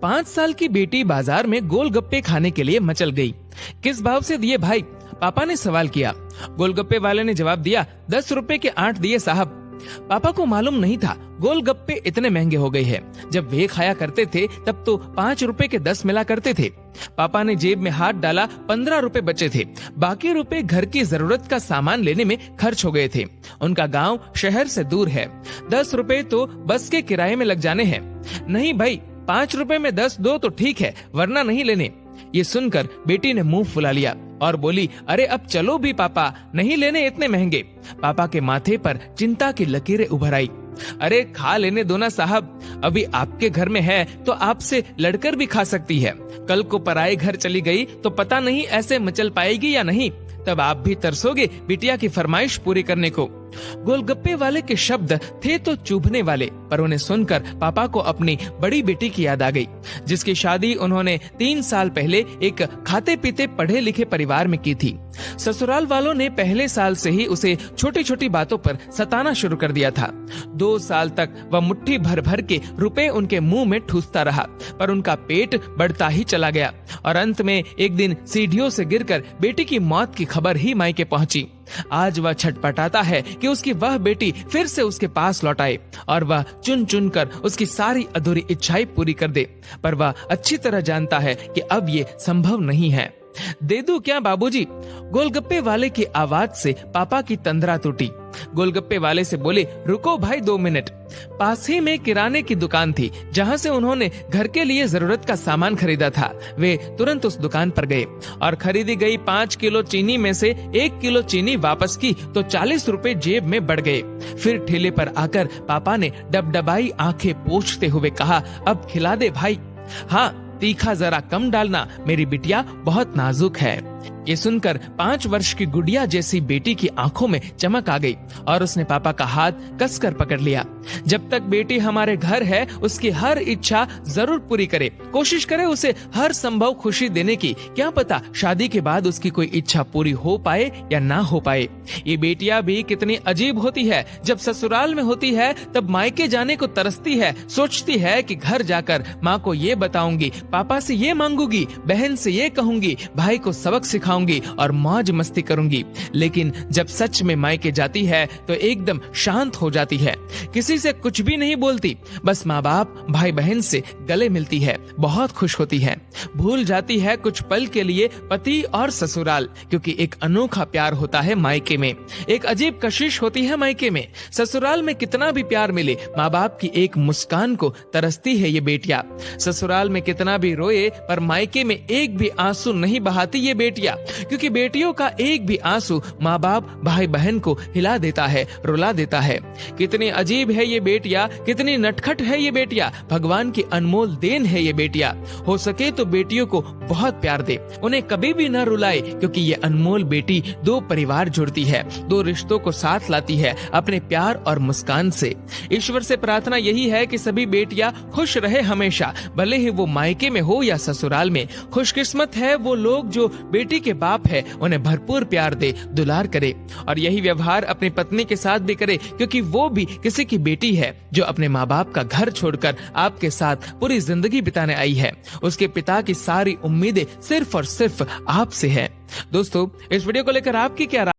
5 साल की बेटी बाजार में गोलगप्पे खाने के लिए मचल गई। किस भाव से दिए भाई? पापा ने सवाल किया। गोलगप्पे वाले ने जवाब दिया, 10 रुपए के 8 दिए साहब। पापा को मालूम नहीं था गोलगप्पे इतने महंगे हो गए हैं। जब वे खाया करते थे तब तो 5 रुपए के 10 मिला करते थे। पापा ने जेब में हाथ डाला, 15 रुपए बचे थे। बाकी रुपए घर की जरूरत का सामान लेने में खर्च हो गए थे। उनका गांव शहर से दूर है। 10 रुपए तो बस के किराए में लग जाने हैं। नहीं भाई, 5 रुपए में 10 दो तो ठीक है, वरना नहीं लेने। ये सुनकर बेटी ने मुंह फुला लिया और बोली, अरे अब चलो भी पापा, नहीं लेने इतने महंगे। पापा के माथे पर चिंता की लकीरें उभर आई। अरे खा लेने दो ना साहब, अभी आपके घर में है तो आपसे लड़कर भी खा सकती है। कल को पराए घर चली गई तो पता नहीं ऐसे मचल पाएगी या नहीं। तब आप भी तरसोगे बिटिया की फरमाइश पूरी करने को। गोलगप्पे वाले के शब्द थे तो चुभने वाले, पर उन्हें सुनकर पापा को अपनी बड़ी बेटी की याद आ गई, जिसकी शादी उन्होंने 3 साल पहले एक खाते पीते पढ़े लिखे परिवार में की थी। ससुराल वालों ने पहले साल से ही उसे छोटी छोटी बातों पर सताना शुरू कर दिया था। 2 साल तक वह मुट्ठी भर भर के रुपए उनके मुंह में ठूसता रहा, पर उनका पेट बढ़ता ही चला गया और अंत में एक दिन सीढ़ियों से गिरकर बेटी की मौत की खबर ही मायके पहुंची। आज वह छटपटाता है कि उसकी वह बेटी फिर से उसके पास लौट आए और वह चुन चुन कर उसकी सारी अधूरी इच्छाएं पूरी कर दे, पर वह अच्छी तरह जानता है कि अब ये संभव नहीं है। दे दूं क्या बाबूजी? गोलगप्पे वाले की आवाज से पापा की तंद्रा टूटी। गोलगप्पे वाले से बोले, रुको भाई 2 मिनट। पास ही में किराने की दुकान थी जहां से उन्होंने घर के लिए जरूरत का सामान खरीदा था। वे तुरंत उस दुकान पर गए और खरीदी गई 5 किलो चीनी में से 1 किलो चीनी वापस की तो 40 रुपए जेब में बढ़ गए। फिर ठेले पर आकर पापा ने डबडबाई आंखें पोंछते हुए कहा, अब खिला दे भाई। हाँ, तीखा जरा कम डालना, मेरी बिटिया बहुत नाजुक है। ये सुनकर 5 वर्ष की गुड़िया जैसी बेटी की आंखों में चमक आ गई और उसने पापा का हाथ कसकर पकड़ लिया। जब तक बेटी हमारे घर है उसकी हर इच्छा जरूर पूरी करे, कोशिश करे उसे हर संभव खुशी देने की। क्या पता शादी के बाद उसकी कोई इच्छा पूरी हो पाए या ना हो पाए। ये बेटियां भी कितनी अजीब होती है। जब ससुराल में होती है तब मायके जाने को तरसती है, सोचती है कि घर जाकर माँ को ये बताऊंगी, पापा से ये मांगूंगी, बहन से ये कहूंगी, भाई को सबक सिखाऊंगी और मौज मस्ती करूंगी। लेकिन जब सच में मायके जाती है तो एकदम शांत हो जाती है, किसी से कुछ भी नहीं बोलती, बस माँ बाप भाई बहन से गले मिलती है, बहुत खुश होती है, भूल जाती है कुछ पल के लिए पति और ससुराल, क्योंकि एक अनोखा प्यार होता है मायके में, एक अजीब कशिश होती है मायके में। ससुराल में कितना भी प्यार मिले, माँ बाप की एक मुस्कान को तरसती है ये बेटियां। ससुराल में कितना भी रोए पर मायके में एक भी आंसू नहीं बहाती ये बेटियां, क्योंकि बेटियों का एक भी आंसू माँ बाप भाई बहन को हिला देता है, रुला देता है। कितनी अजीब है ये बेटियां, कितनी नटखट है ये बेटियां, भगवान की अनमोल देन है ये बेटियां। हो सके तो बेटियों को बहुत प्यार दे, उन्हें कभी भी न रुलाए, क्योंकि ये अनमोल बेटी 2 परिवार जोड़ती है, 2 रिश्तों को साथ लाती है अपने प्यार और मुस्कान से। ईश्वर से प्रार्थना यही है कि सभी बेटियां खुश रहे हमेशा, भले ही वो मायके में हो या ससुराल में। खुशकिस्मत है वो लोग जो बेटी के बाप है, उन्हें भरपूर प्यार दे, दुलार करे, और यही व्यवहार अपनी पत्नी के साथ भी करे, क्योंकि वो भी किसी की बेटी है जो अपने माँ बाप का घर छोड़कर आपके साथ पूरी जिंदगी बिताने आई है। उसके पिता की सारी उम्मीदें सिर्फ और सिर्फ आपसे है। दोस्तों, इस वीडियो को लेकर आपकी क्या राय